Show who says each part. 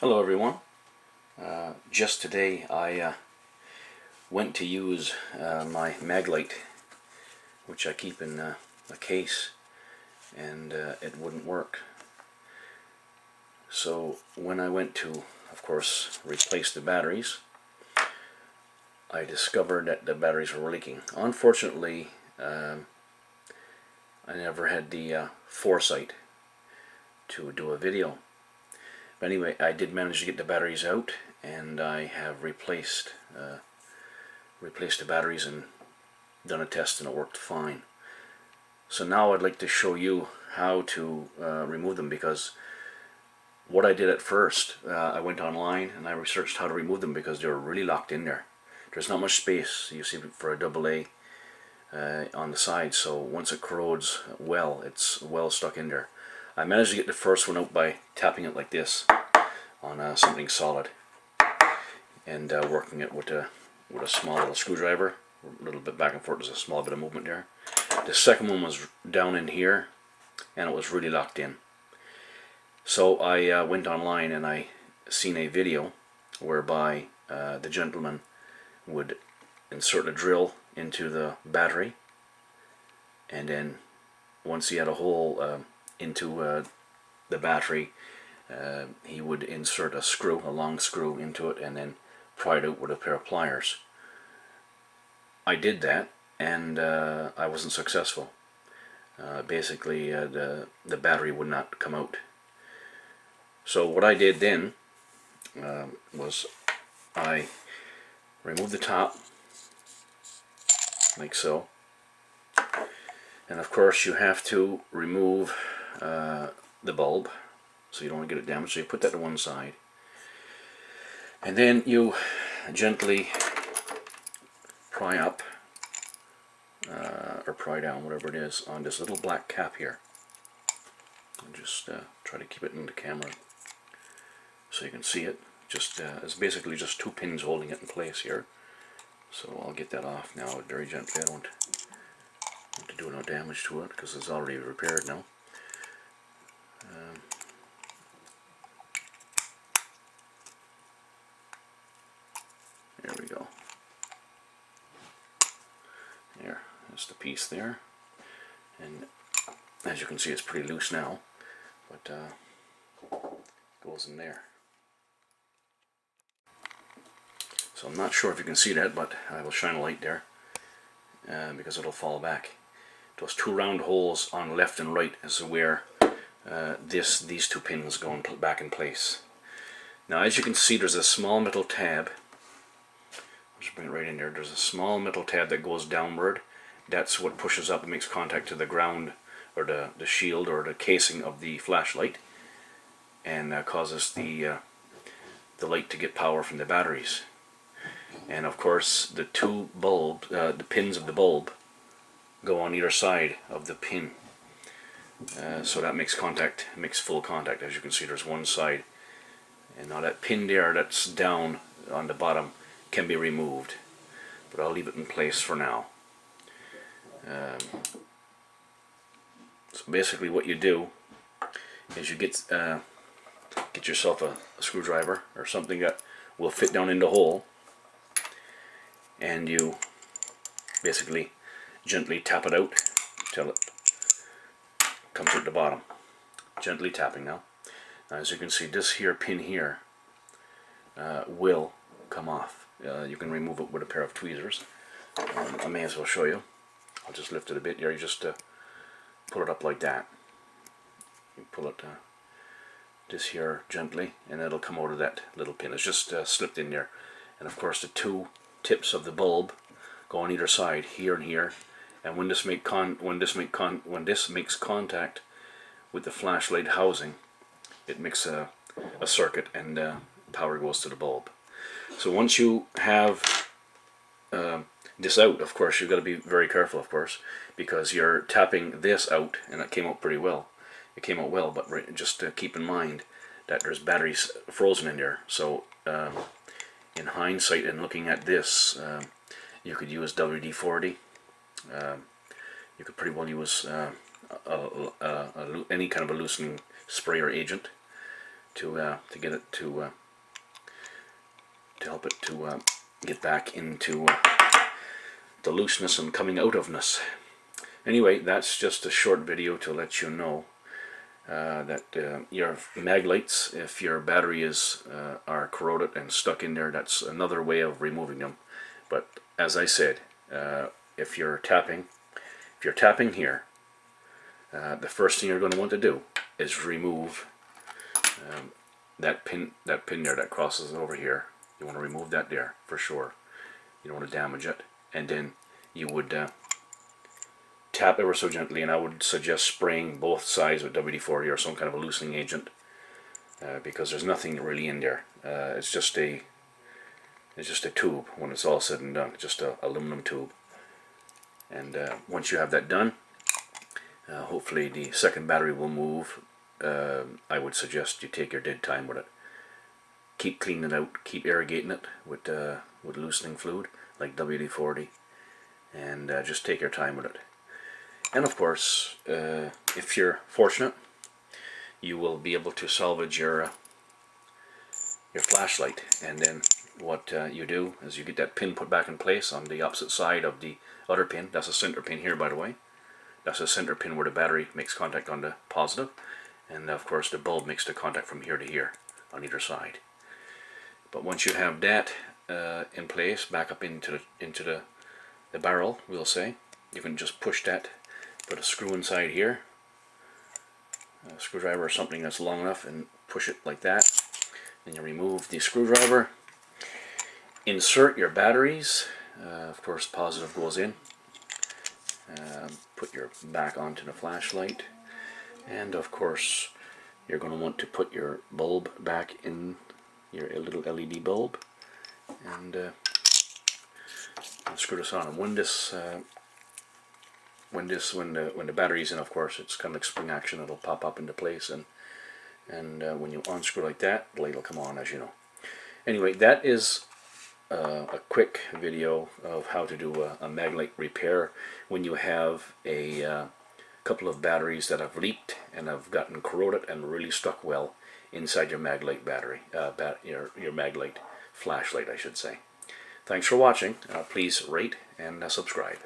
Speaker 1: Hello everyone. Just today I went to use my Maglite, which I keep in a case, and it wouldn't work. So when I went to, of course, replace the batteries, I discovered that the batteries were leaking. Unfortunately, I never had the foresight to do a video. But anyway, I did manage to get the batteries out, and I have replaced the batteries and done a test, and it worked fine. So now I'd like to show you how to remove them, because what I did at first, I went online and I researched how to remove them because they were really locked in there. There's not much space, you see, for a AA on the side, so once it corrodes well, it's well stuck in there. I managed to get the first one out by tapping it like this on something solid and working it with a small little screwdriver, a little bit back and forth. There's a small bit of movement there. The second one was down in here and it was really locked in. So I went online and I seen a video whereby the gentleman would insert a drill into the battery, and then once he had a hole into the battery, he would insert a long screw into it, and then pry it out with a pair of pliers. I did that, and I wasn't successful. Basically, the battery would not come out. So what I did then was I removed the top, like so. And of course you have to remove the bulb, so you don't want to get it damaged. So you put that to one side, and then you gently pry up or pry down, whatever it is, on this little black cap here. And just try to keep it in the camera so you can see it. Just it's basically just two pins holding it in place here. So I'll get that off now very gently. I don't want to do no damage to it because it's already repaired now. There we go. There's the piece there, and as you can see, it's pretty loose now, but goes in there. So I'm not sure if you can see that, but I will shine a light there because it'll fall back. Those two round holes on left and right is where these two pins go back in place. Now, as you can see, there's a small metal tab. I'll just bring it right in there. There's a small metal tab that goes downward. That's what pushes up and makes contact to the ground, or the shield or the casing of the flashlight, and causes the light to get power from the batteries. And of course, the two bulbs, the pins of the bulb, go on either side of the pin. So that makes full contact. As you can see, there's one side, and now that pin there that's down on the bottom can be removed, but I'll leave it in place for now. So basically what you do is you get yourself a screwdriver or something that will fit down in the hole, and you basically gently tap it out till it comes out the bottom. Gently tapping now. As you can see, this here pin here will come off. You can remove it with a pair of tweezers. I may as well show you. I'll just lift it a bit here. You just pull it up like that. You pull it this here gently, and it'll come out of that little pin. It's just slipped in there. And of course, the two tips of the bulb go on either side, here and here. And when this makes contact with the flashlight housing, it makes a circuit, and power goes to the bulb. So once you have this out, of course, you've got to be very careful, of course, because you're tapping this out, and it came out pretty well. It came out well, but just keep in mind that there's batteries frozen in there. So in hindsight, and looking at this, you could use WD-40. You could pretty well use any kind of a loosening spray or agent to get it to help it to get back into the looseness and coming out ofness. Anyway, that's just a short video to let you know that your mag lights, if your battery are corroded and stuck in there, that's another way of removing them. But as I said, if you're tapping here, the first thing you're going to want to do is remove that pin there that crosses over here. You want to remove that there for sure. You don't want to damage it. And then you would tap ever so gently, and I would suggest spraying both sides with WD-40 or some kind of a loosening agent, because there's nothing really in there. It's just a tube when it's all said and done, just an aluminum tube. And once you have that done, hopefully the second battery will move. I would suggest you take your dead time with it. Keep cleaning it out, keep irrigating it with loosening fluid like WD-40, and just take your time with it. And of course, if you're fortunate, you will be able to salvage your flashlight. And then what you do is you get that pin put back in place on the opposite side of the other pin. That's a center pin here, by the way. That's a center pin where the battery makes contact on the positive, and of course the bulb makes the contact from here to here on either side. But once you have that in place, back up into the barrel, we'll say, you can just push that. Put a screw inside here, a screwdriver or something that's long enough, and push it like that. Then you remove the screwdriver, insert your batteries, of course positive goes in, put your back onto the flashlight, and of course you're going to want to put your bulb back in, your little LED bulb, and screw this on. And when the battery's in, of course, it's kind of like spring action. It'll pop up into place, and when you unscrew like that, the light will come on, as you know. Anyway, that is a quick video of how to do a Maglite repair when you have a couple of batteries that have leaked and have gotten corroded and really stuck well inside your Maglite battery, your Maglite flashlight, I should say. Thanks for watching. Please rate and subscribe.